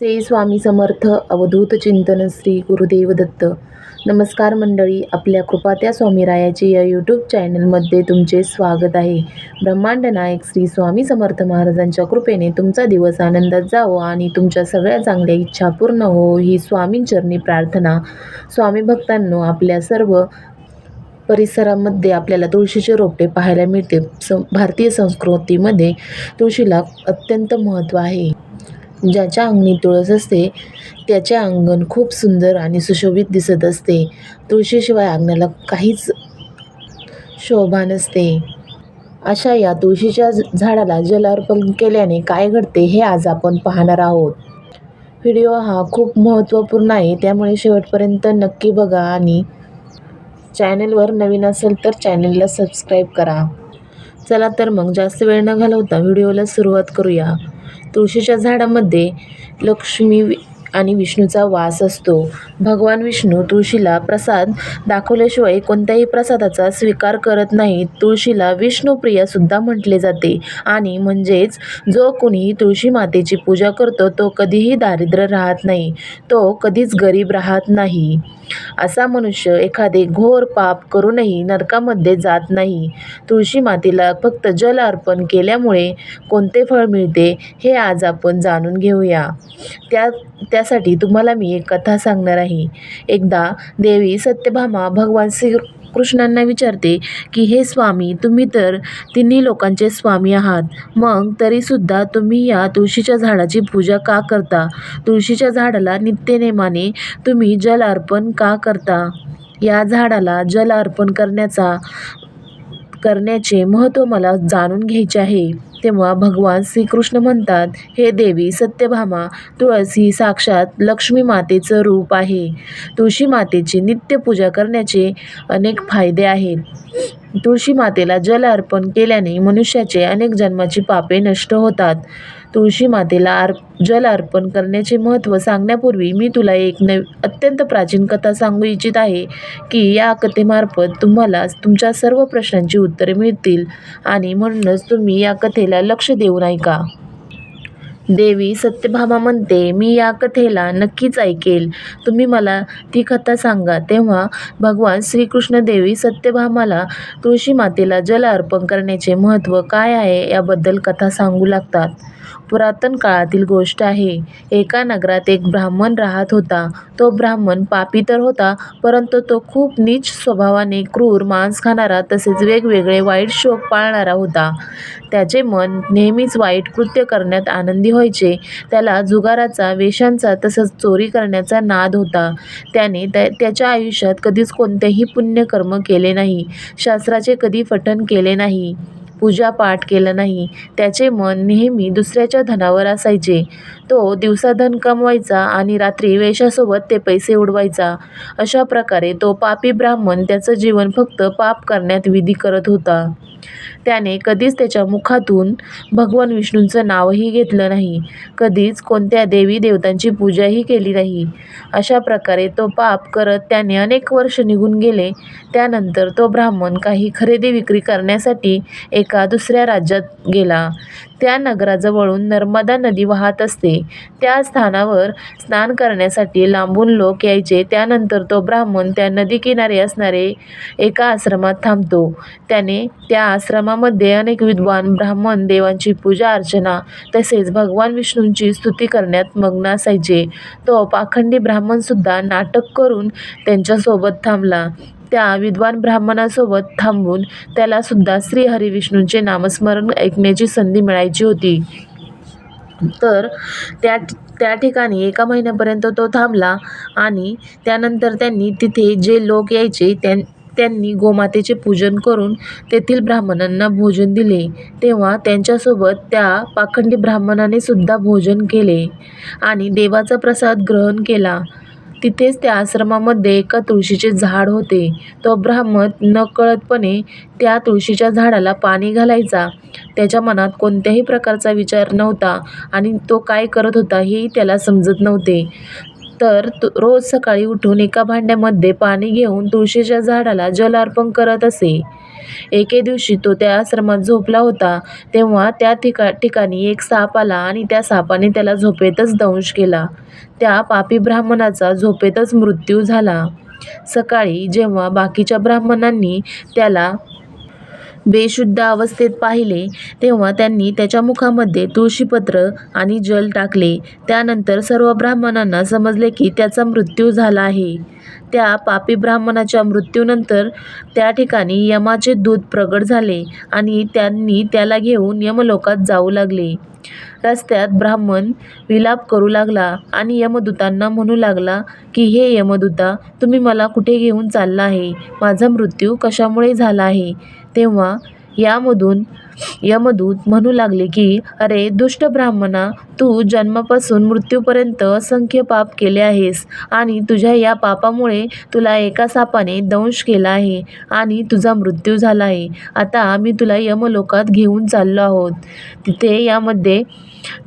श्री स्वामी समर्थ अवधूत चिंतन श्री गुरुदेव दत्त. नमस्कार मंडळी, आपल्या कृपा त्या स्वामीरायाची या यूट्यूब चॅनलमध्ये तुमचे स्वागत आहे. ब्रह्मांड नायक श्री स्वामी समर्थ महाराजांच्या कृपेने तुमचा दिवस आनंदात जावो आणि तुमच्या सगळ्या चांगल्या इच्छा पूर्ण हो ही स्वामींचरणी प्रार्थना. स्वामी भक्तांनो, आपल्या सर्व परिसरामध्ये आपल्याला तुळशीचे रोपटे पाहायला मिळते. भारतीय संस्कृतीमध्ये तुळशीला अत्यंत महत्त्व आहे. ज्याच्या अंगणी तुळस असते त्याचे अंगण खूप सुंदर आणि सुशोभित दिसत असते. तुळशीशिवाय अंगणाला काहीच शोभा नसते. अशा या तुळशीच्या झाडाला जल अर्पण केल्याने काय घडते हे आज आपण पाहणार आहोत. व्हिडिओ हा खूप महत्त्वपूर्ण आहे, त्यामुळे शेवटपर्यंत नक्की बघा आणि चॅनलवर नवीन असेल तर चॅनलला सबस्क्राईब करा. चला तर मग जास्त वेळ न घालवता व्हिडिओला सुरुवात करूया. तुळशीच्या झाडामध्ये लक्ष्मी आणि विष्णूचा वास असतो. भगवान विष्णू तुळशीला प्रसाद दाखवल्याशिवाय कोणत्याही प्रसादाचा स्वीकार करत नाहीत. तुळशीला विष्णुप्रिया सुद्धा म्हटले जाते आणि म्हणजेच जो कोणी तुळशी मातेची पूजा करतो तो कधीही दारिद्र्य राहत नाही, तो कधीच गरीब राहत नाही. असा मनुष्य एखादे घोर पाप करूनही नरकामध्ये जात नाही. तुळशी मातेला फक्त जल अर्पण केल्यामुळे कोणते फळ मिळते हे आज आपण जाणून घेऊया. त्यासाठी तुम्हाला मी एक कथा सांगणार आहे. एकदा देवी सत्यभामा भगवान श्रीकृष्णांना विचारते की हे स्वामी, तुम्ही तर तिन्ही लोकांचे स्वामी आहात, मग तरीसुद्धा तुम्ही या तुळशीच्या झाडाची पूजा का करता? तुळशीच्या झाडाला नित्यनेमाने तुम्ही जल अर्पण का करता? या झाडाला जल अर्पण करण्याचे महत्त्व मला जाणून घ्यायचे आहे. तेव्हा भगवान श्रीकृष्ण म्हणतात, हे देवी सत्यभामा, तुळस ही साक्षात लक्ष्मी मातेचं रूप आहे. तुळशी मातेची नित्य पूजा करण्याचे अनेक फायदे आहेत. तुळशी मातेला जल अर्पण केल्याने मनुष्याचे अनेक जन्माची पापे नष्ट होतात. तुळशी मातेला जल अर्पण करण्याचे महत्त्व सांगण्यापूर्वी मी तुला एक अत्यंत प्राचीन कथा सांगू इच्छित आहे की या कथेमार्फत तुम्हाला तुमच्या सर्व प्रश्नांची उत्तरे मिळतील आणि म्हणूनच तुम्ही या कथेला लक्ष देऊन ऐका. देवी सत्यभामा म्हणते, मी या कथेला नक्कीच ऐकेल, तुम्ही मला ती कथा सांगा. तेव्हा भगवान श्रीकृष्ण देवी सत्यभामाला तुळशी मातेला जल अर्पण करण्याचे महत्त्व काय आहे याबद्दल कथा सांगू लागतात. पुरातन काळातील गोष्ट आहे. एका नगरात एक ब्राह्मण राहत होता. तो ब्राह्मण पापी तर होता, परंतु तो खूप नीच स्वभावाने, क्रूर, मांस खाणारा तसेच वेगवेगळे वाईट शौक पाळणारा होता. त्याचे मन नेहमीच वाईट कृत्य करण्यात आनंदी व्हायचे. त्याला जुगाराचा, वेश्यांचा तसंच चोरी करण्याचा नाद होता. त्याने त्याच्या आयुष्यात कधीच कोणतेही पुण्यकर्म केले नाही, शास्त्राचे कधी पठण केले नाही, पूजापाठ केला नाही. त्याचे मन नेहमी दुसऱ्याच्या धनावर असायचे. तो दिवसा धन कमवायचा आणि रात्री वेश्यासोबत ते पैसे उडवायचा. अशा प्रकारे तो पापी ब्राह्मण त्याचं जीवन फक्त पाप करण्यात विधी करत होता. त्याने कधीच त्याच्या मुखातून भगवान विष्णूंचं नावही घेतलं नाही, कधीच कोणत्या देवी देवतांची पूजाही केली नाही. अशा प्रकारे तो पाप करत त्याने अनेक वर्ष निघून गेले. त्यानंतर तो ब्राह्मण काही खरेदी विक्री करण्यासाठी एका दुसऱ्या राज्यात गेला. त्या नगराजवळून नर्मदा नदी वाहत असते. त्या स्थानावर स्नान करण्यासाठी लांबून लोक यायचे. त्यानंतर तो ब्राह्मण त्या नदीकिनारी असणारे एका आश्रमात थांबतो. त्याने त्या आश्रमामध्ये अनेक विद्वान ब्राह्मण देवांची पूजा अर्चना तसेच भगवान विष्णूंची स्तुती करण्यात मग्न असायचे. तो पाखंडी ब्राह्मणसुद्धा नाटक करून त्यांच्यासोबत थांबला. त्या विद्वान ब्राह्मणासोबत थांबून त्याला सुद्धा श्री हरिविष्णूंचे नामस्मरण ऐकण्याची संधी मिळायची होती. तर त्या ठिकाणी एका महिन्यापर्यंत तो थांबला आणि त्यानंतर त्यांनी तिथे जे लोक यायचे त्यांनी गोमातेचे पूजन करून तेथील ब्राह्मणांना भोजन दिले. तेव्हा त्यांच्यासोबत त्या पाखंडी ब्राह्मणाने सुद्धा भोजन केले आणि देवाचा प्रसाद ग्रहण केला. तिथेच त्या आश्रमामध्ये एका तुळशीचे झाड होते. तो ब्राह्मण नकळतपणे त्या तुळशीच्या झाडाला पाणी घालायचा. त्याच्या मनात कोणत्याही प्रकारचा विचार नव्हता आणि तो काय करत होता हेही त्याला समजत नव्हते. तर रोज सकाळी उठून एका भांड्यामध्ये पाणी घेऊन तुळशीच्या झाडाला जल अर्पण करत असे. एके दिवशी तो त्या आश्रमात झोपला होता, तेव्हा त्या ठिकाणी एक साप आला आणि त्या सापाने त्याला झोपेतच दंश केला. त्या पापी ब्राह्मणाचा झोपेतच मृत्यू झाला. सकाळी जेव्हा बाकीच्या ब्राह्मणांनी त्याला बेशुद्ध अवस्थेत पाहिले, तेव्हा त्यांनी त्याच्या मुखामध्ये तुळशीपत्र आणि जल टाकले. त्यानंतर सर्व ब्राह्मणांना समजले की त्याचा मृत्यू झाला आहे. त्या पापी ब्राह्मणाच्या मृत्यूनंतर त्या ठिकाणी यमाचे दूत प्रगट झाले आणि त्यांनी त्याला घेऊन यमलोकात जाऊ लागले. रस्त्यात ब्राह्मण विलाप करू लागला आणि यमदूतांना म्हणू लागला की हे यमदूता, तुम्ही मला कुठे घेऊन चालला आहे? माझा मृत्यू कशामुळे झाला आहे? तेव्हा यामधून यमदूत म्हणू लागले की अरे दुष्ट ब्राह्मणा, तू जन्मापासून मृत्यूपर्यंत असंख्य पाप केले आहेस आणि तुझ्या या पापामुळे तुला एका सापाने दंश केला आहे आणि तुझा मृत्यू झाला आहे. आता आम्ही तुला यमलोकात घेऊन चाललो आहोत. तिथे यामध्ये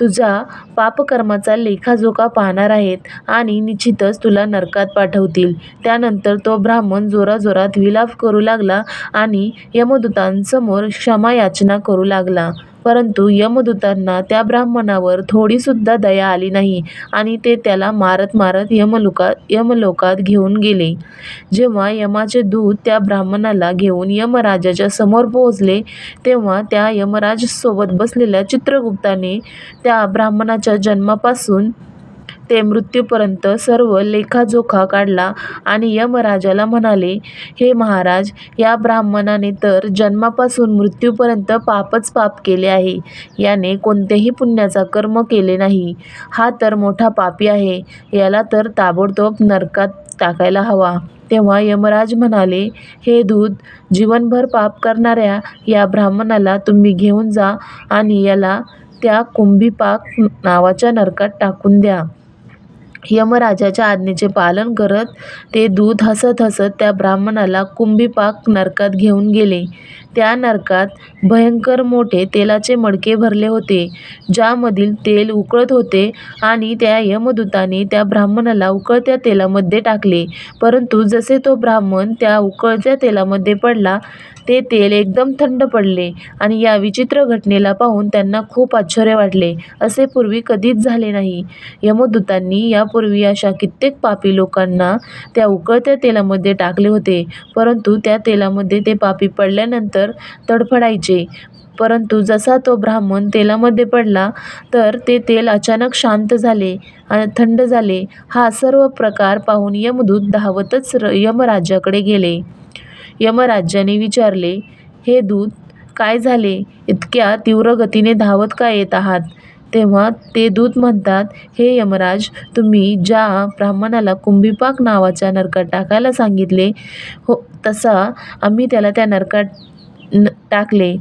तुझ्या पापकर्माचा लेखाजोखा पाहणार आहेत आणि निश्चितच तुला नरकात पाठवतील. त्यानंतर तो ब्राह्मण जोराजोरात विलाप करू लागला आणि यमदूतांसमोर क्षमा याचना करू लागला. परंतु यमदूतांना त्या ब्राह्मणावर थोडीसुद्धा दया आली नाही आणि ते त्याला मारत मारत यमलोकात घेऊन गेले. जेव्हा यमाचे दूत त्या ब्राह्मणाला घेऊन यमराजाच्या समोर पोहोचले, तेव्हा त्या यमराज सोबत बसलेल्या चित्रगुप्ताने त्या ब्राह्मणाच्या जन्मापासून ते मृत्यूपर्यंत सर्व लेखाजोखा काढला आणि यमराजाला म्हणाले, हे महाराज, या ब्राह्मणाने तर जन्मापासून मृत्यूपर्यंत पापच पाप केले आहे. याने कोणतेही पुण्याचा कर्म केले नाही. हा तर मोठा पापी आहे. याला तर ताबडतोब नरकात टाकायला हवा. तेव्हा यमराज म्हणाले, हे दूत, जीवनभर पाप करणाऱ्या या ब्राह्मणाला तुम्ही घेऊन जा आणि याला त्या कुंभीपाक नावाच्या नरकात टाकून द्या. यमराजाच्या आज्ञेचे पालन करत ते दूत हसत हसत त्या ब्राह्मणाला कुंभीपाक नरकात घेऊन गेले. त्या नरकात भयंकर मोठे तेलाचे मडके भरले होते, ज्यामधील तेल उकळत होते आणि त्या यमदूताने त्या ब्राह्मणाला उकळत्या तेलामध्ये टाकले. परंतु जसे तो ब्राह्मण त्या उकळत्या तेलामध्ये पडला, ते तेल एकदम थंड पडले आणि या विचित्र घटनेला पाहून त्यांना खूप आश्चर्य वाटले. असे पूर्वी कधीच झाले नाही. यमदूतांनी यापूर्वी अशा कित्येक पापी लोकांना त्या उकळत्या तेलामध्ये टाकले होते, परंतु त्या तेलामध्ये ते पापी पडल्यानंतर तडफडायचे. परंतु जसा तो ब्राह्मण तेलामध्ये पडला, तर ते तेल अचानक शांत झाले आणि थंड झाले. हा सर्व प्रकार पाहून यमदूत धावतच यमराजाकडे गेले. यमराजाने विचारले, हे दूत, काय झाले? इतक्या तीव्र गतीने धावत का येत आहात? तेव्हा ते दूत म्हणतात, हे यमराज, तुम्ही ज्या ब्राह्मणाला कुंभीपाक नावाच्या नरकात टाकायला सांगितले हो, तसा आम्ही त्याला त्या नरकात टाकले.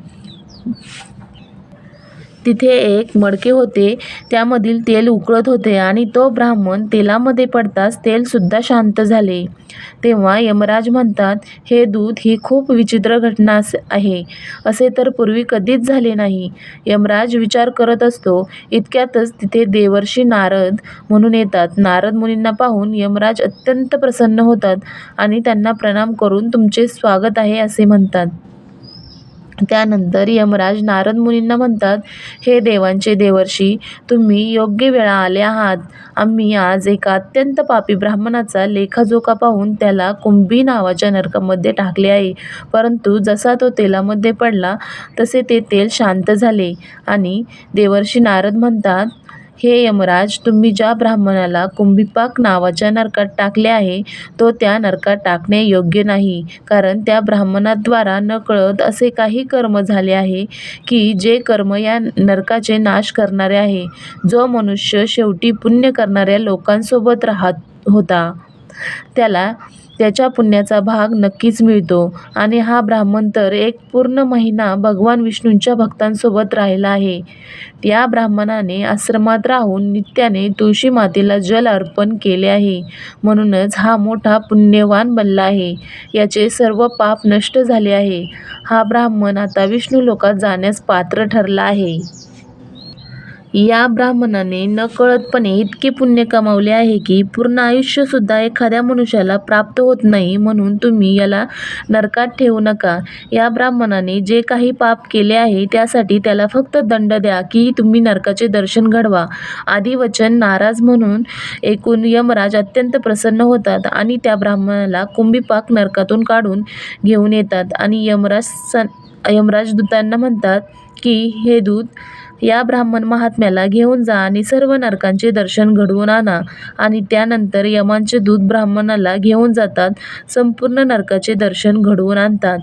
तिथे एक मडके होते, त्यामधील तेल उकळत होते आणि तो ब्राह्मण तेलामध्ये पडताच तेलसुद्धा शांत झाले. तेव्हा यमराज म्हणतात, हे दूत, ही खूप विचित्र घटना आहे. असे तर पूर्वी कधीच झाले नाही. यमराज विचार करत असतो. इतक्यातच तिथे देवर्षी नारद म्हणून येतात. नारद मुनींना पाहून यमराज अत्यंत प्रसन्न होतात आणि त्यांना प्रणाम करून तुमचे स्वागत आहे असे म्हणतात. त्यानंतर यमराज नारद मुनींना म्हणतात, हे देवांचे देवर्षी, तुम्ही योग्य वेळा आले आहात. आम्ही आज एका अत्यंत पापी ब्राह्मणाचा लेखाजोखा पाहून त्याला कुंभी नावाच्या नरकामध्ये टाकले आहे. परंतु जसा तो तेलामध्ये पडला, तसे ते तेल शांत झाले. आणि देवर्षी नारद म्हणतात, हे यमराज, तुम्ही ज्या ब्राह्मणाला कुंभीपाक नावाच्या नरकात टाकले आहे, तो त्या नरकात टाकणे योग्य नाही. कारण त्या ब्राह्मणाद्वारा नकळत असे काही कर्म झाले आहे की जे कर्म या नरकाचे नाश करणारे आहे. जो मनुष्य शेवटी पुण्य करणाऱ्या लोकांसोबत राहत होता, त्याला त्याच्या पुण्याचा भाग नक्कीच मिळतो. आणि हा ब्राह्मण तर एक पूर्ण महिना भगवान विष्णूंच्या भक्तांसोबत राहिला आहे. या ब्राह्मणाने आश्रमात राहून नित्याने तुळशी मातेला जल अर्पण केले आहे. म्हणूनच हा मोठा पुण्यवान बनला आहे. याचे सर्व पाप नष्ट झाले आहे. हा ब्राह्मण आता विष्णू लोकात जाण्यास पात्र ठरला आहे. या ब्राह्मणाने नकळतपणे इतके पुण्य कमावले आहे की पूर्ण आयुष्यसुद्धा एखाद्या मनुष्याला प्राप्त होत नाही, म्हणून तुम्ही याला नरकात ठेवू नका. या ब्राह्मणाने जे काही पाप केले आहे त्यासाठी त्याला फक्त दंड द्या की तुम्ही नरकाचे दर्शन घडवा. आदी वचन नाराज म्हणून ऐकून यमराज अत्यंत प्रसन्न होतात आणि त्या ब्राह्मणाला कुंभीपाक नरकातून काढून घेऊन येतात आणि यमराज दूतांना म्हणतात की हे दूत, या ब्राह्मण महात्म्याला घेऊन जा आणि सर्व नरकांचे दर्शन घडवून आणा. आणि त्यानंतर यमांचे दूत ब्राह्मणाला घेऊन जातात, संपूर्ण नरकाचे दर्शन घडवून आणतात.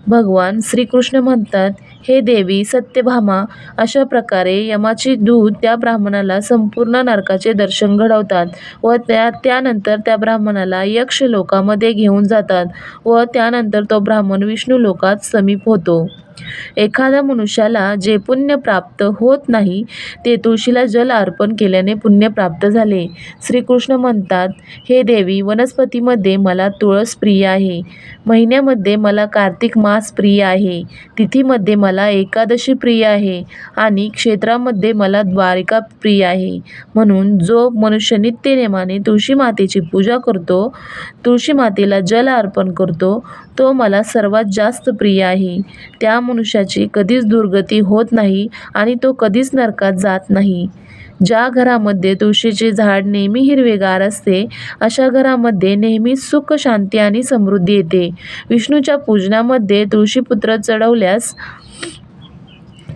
भगवान श्रीकृष्ण म्हणतात, हे देवी सत्यभामा, अशा प्रकारे यमाचे दूत त्या ब्राह्मणाला संपूर्ण नरकाचे दर्शन घडवतात व त्यानंतर त्या ब्राह्मणाला यक्ष लोकामध्ये घेऊन जातात व त्यानंतर तो ब्राह्मण विष्णू लोकात समीप होतो. एखाद्या मनुष्याला जे पुण्य प्राप्त होत नाही ते तुळशीला जल अर्पण केल्याने पुण्य प्राप्त झाले. श्रीकृष्ण म्हणतात, हे देवी, वनस्पतीमध्ये मला तुळस प्रिय आहे, महिन्यामध्ये मला कार्तिक मास प्रिय आहे, तिथीमध्ये मला एकादशी प्रिय आहे आणि क्षेत्रामध्ये मला द्वारिका प्रिय आहे. म्हणून जो मनुष्य नित्यनेमाने तुळशी मातेची पूजा करतो, तुळशी मातेला जल अर्पण करतो, तो मला सर्वात जास्त प्रिय आहे. त्या मनुष्याची कधीच दुर्गती होत नाही आणि तो कधीच नरकात जात नाही. ज्या घरामध्ये तुळशीचे झाड नेहमी हिरवेगार असते, अशा घरामध्ये नेहमी सुख, शांती आणि समृद्धी येते. विष्णूच्या पूजनामध्ये तुळशीपत्र चढवल्यास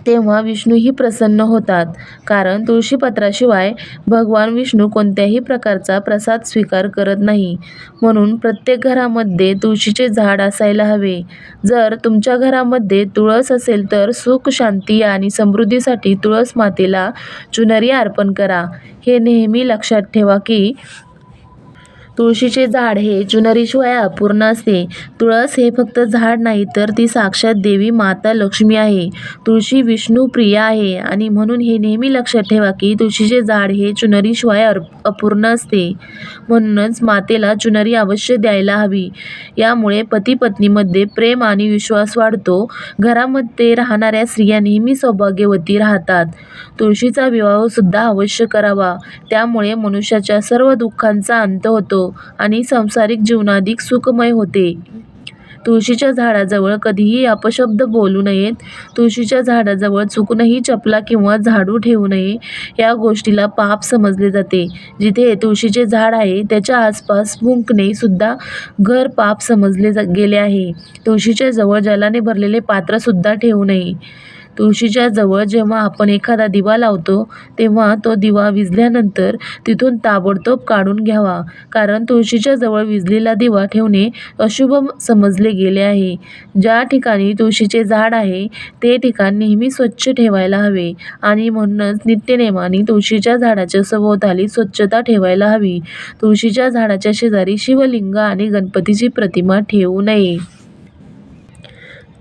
तेव्हा विष्णूही प्रसन्न होतात, कारण तुळशीपत्राशिवाय भगवान विष्णू कोणत्याही प्रकारचा प्रसाद स्वीकार करत नाही. म्हणून प्रत्येक घरामध्ये तुळशीचे झाड असायला हवे. जर तुमच्या घरामध्ये तुळस असेल तर सुख, शांती आणि समृद्धीसाठी तुळस मातेला चुनरी अर्पण करा. हे नेहमी लक्षात ठेवा की तुळशीचे झाड हे चुनरीशिवाय अपूर्ण असते. तुळस हे फक्त झाड नाही तर ती साक्षात देवी माता लक्ष्मी आहे. तुळशी विष्णू प्रिय आहे आणि म्हणून हे नेहमी लक्षात ठेवा की तुळशीचे झाड हे चुनरीशिवाय अपूर्ण असते. म्हणूनच मातेला चुनरी अवश्य द्यायला हवी. यामुळे पती पत्नीमध्ये प्रेम आणि विश्वास वाढतो. घरामध्ये राहणाऱ्या स्त्रिया नेहमी सौभाग्यवती राहतात. तुळशीचा विवाह सुद्धा अवश्य करावा. त्यामुळे मनुष्याच्या सर्व दुःखांचा अंत होतो आणि सांसारिक जीवनाधिक सुखमय होते. तुळशीच्या झाडाजवळ कधीही अपशब्द बोलू नयेत. तुळशीच्या झाडाजवळ चुकूनही चपला किंवा झाडू ठेवू नये. या गोष्टीला पाप समजले जाते. जिथे तुळशीचे झाड आहे त्याच्या आसपास थुंकणे सुद्धा घर पाप समजले गेले आहे. तुळशीच्या जवळ जलाने भरलेले पात्र सुद्धा ठेवू नये. तुळशीच्या जवळ जेव्हा आपण एखादा दिवा लावतो तेव्हा तो दिवा विझल्यानंतर तिथून ताबडतोब काढून घ्यावा, कारण तुळशीच्या जवळ विझलेला दिवा ठेवणे अशुभ समजले गेले आहे. ज्या ठिकाणी तुळशीचे झाड आहे ते ठिकाण नेहमी स्वच्छ ठेवायला हवे आणि म्हणूनच नित्यनेमाने तुळशीच्या झाडाच्या सभोवताली स्वच्छता ठेवायला हवी. तुळशीच्या झाडाच्या शेजारी शिवलिंग आणि गणपतीची प्रतिमा ठेवू नये.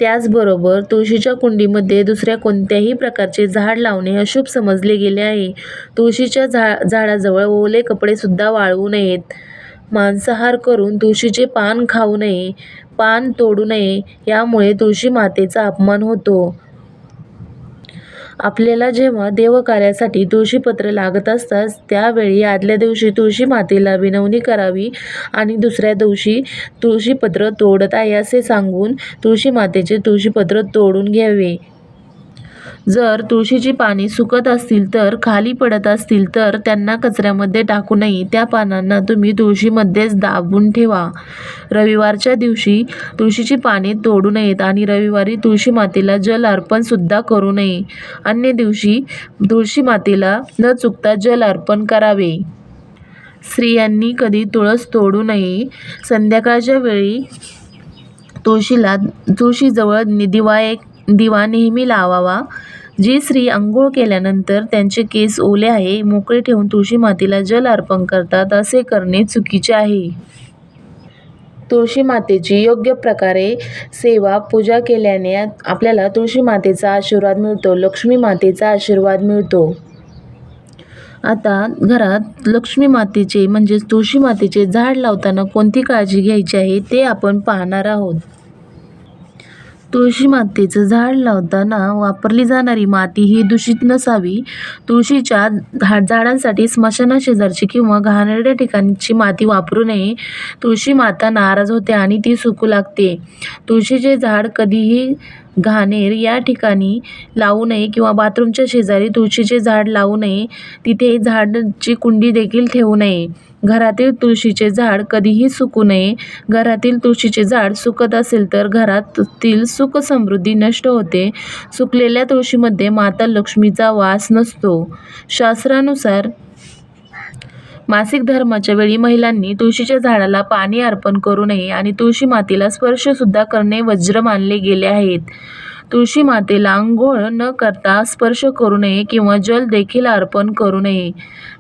त्याचबरोबर तुळशीच्या कुंडीमध्ये दुसऱ्या कोणत्याही प्रकारचे झाड लावणे अशुभ समजले गेले आहे. तुळशीच्या झाडाजवळ ओले कपडे सुद्धा वाळवू नयेत. मांसाहार करून तुळशीचे पान खाऊ नये. पान तोडू नये. यामुळे तुळशी मातेचा अपमान होतो. आपल्याला जेव्हा देवकार्यासाठी तुळशीपत्र लागत असतात त्यावेळी आदल्या दिवशी तुळशी मातेला विनवणी करावी आणि दुसऱ्या दिवशी तुळशीपत्र तोडत आहे असे सांगून तुळशी मातेचे तुळशीपत्र तोडून घ्यावे. जर तुळशीची पाने सुकत असतील तर खाली पडत असतील तर त्यांना कचऱ्यामध्ये टाकू नये. त्या पानांना तुम्ही तुळशीमध्येच दाबून ठेवा. रविवारच्या दिवशी तुळशीची पाने तोडू नयेत आणि रविवारी तुळशी मातेला जल अर्पण सुद्धा करू नये. अन्य दिवशी तुळशी मातेला न चुकता जल अर्पण करावे. स्त्रियांनी कधी तुळस तोडू नये. संध्याकाळच्या वेळी तुळशीजवळ दिवा नेहमी लावावा. जी स्त्री अंघोळ केल्यानंतर त्यांचे केस ओले आहे मोकळे ठेवून तुळशी मातेला जल अर्पण करतात असे करणे चुकीचे आहे. तुळशी मातेची योग्य प्रकारे सेवा पूजा केल्याने आपल्याला तुळशी मातेचा आशीर्वाद मिळतो, लक्ष्मी मातेचा आशीर्वाद मिळतो. आता घरात लक्ष्मी मातेचे म्हणजेच तुळशी मातेचे झाड लावताना कोणती काळजी घ्यायची आहे ते आपण पाहणार आहोत. तुळशी मातेचं झाड लावताना वापरली जाणारी माती ही दूषित नसावी. तुळशीच्या झाडांसाठी स्मशानाशेजारची किंवा घाणेरड्या ठिकाणची माती वापरू नये. तुळशी माता नाराज होते आणि ती सुकू लागते. तुळशीचे झाड कधीही घाणेर या ठिकाणी लावू नये किंवा बाथरूमच्या शेजारी तुळशीचे झाड लावू नये. तिथे झाडाची कुंडी देखील ठेवू नये. घरातील तुळशीचे झाड कधीही सुकू नये. घरातील तुळशीचे झाड सुकत असेल तर घरातील सुख समृद्धी नष्ट होते. सुकलेल्या तुळशीमध्ये माता लक्ष्मीचा वास नसतो. शास्त्रानुसार मासिक धर्माच्या वेळी महिलांनी तुळशीच्या झाडाला पाणी अर्पण करू नये आणि तुळशी मातेला स्पर्श सुद्धा करणे वज्र मानले गेले आहेत. तुळशी मातेला अंघोळ न करता स्पर्श करू नये किंवा जल देखील अर्पण करू नये.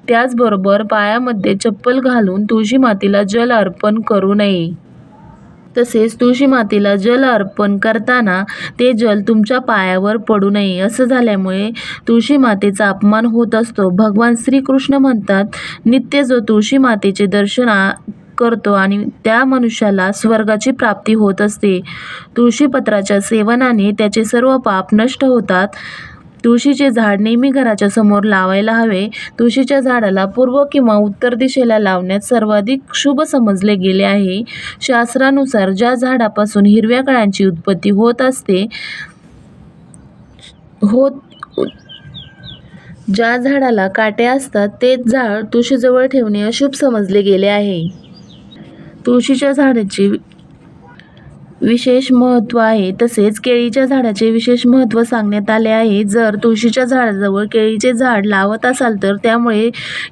त्याचबरोबर पायामध्ये चप्पल घालून तुळशी मातेला जल अर्पण करू नये. तसेच तुळशी मातेला जल अर्पण करताना ते जल तुमच्या पायावर पडू नये. असं झाल्यामुळे तुळशी मातेचा अपमान होत असतो. भगवान श्रीकृष्ण म्हणतात, नित्य जो तुळशी मातेचे दर्शन करतो आणि त्या मनुष्याला स्वर्गाची प्राप्ती होत असते. तुळशीपत्राच्या सेवनाने त्याचे सर्व पाप नष्ट होतात. तुळशीचे झाड नेहमी घराच्या समोर लावायला हवे. तुळशीच्या झाडाला पूर्व किंवा उत्तर दिशेला लावण्यात सर्वाधिक शुभ समजले गेले आहे. शास्त्रानुसार ज्या झाडापासून हिरव्या कळ्यांची उत्पत्ती होत असते ज्या झाडाला काटे असतात तेच झाड तुळशीजवळ ठेवणे अशुभ समजले गेले आहे. तुळशीच्या झाडाचे विशेष महत्त्व आहे. तसेच केळीच्या झाडाचे विशेष महत्त्व सांगण्यात आले आहे. जर तुळशीच्या झाडाजवळ केळीचे झाड लावत असाल तर त्यामुळे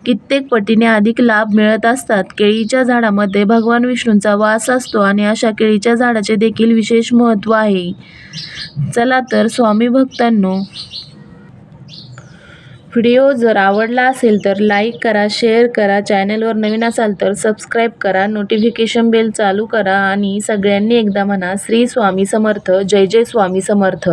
कित्येक पटीने अधिक लाभ मिळत असतात. केळीच्या झाडामध्ये भगवान विष्णूंचा वास असतो आणि अशा केळीच्या झाडाचे देखील विशेष महत्त्व आहे. चला तर स्वामी भक्तांनो, व्हिडिओ जर आवडला असेल तर लाईक करा, शेअर करा. चॅनलवर नवीन असाल तर सबस्क्राईब करा, नोटिफिकेशन बेल चालू करा आणि सगळ्यांनी एकदा म्हणा, श्री स्वामी समर्थ. जय जय स्वामी समर्थ.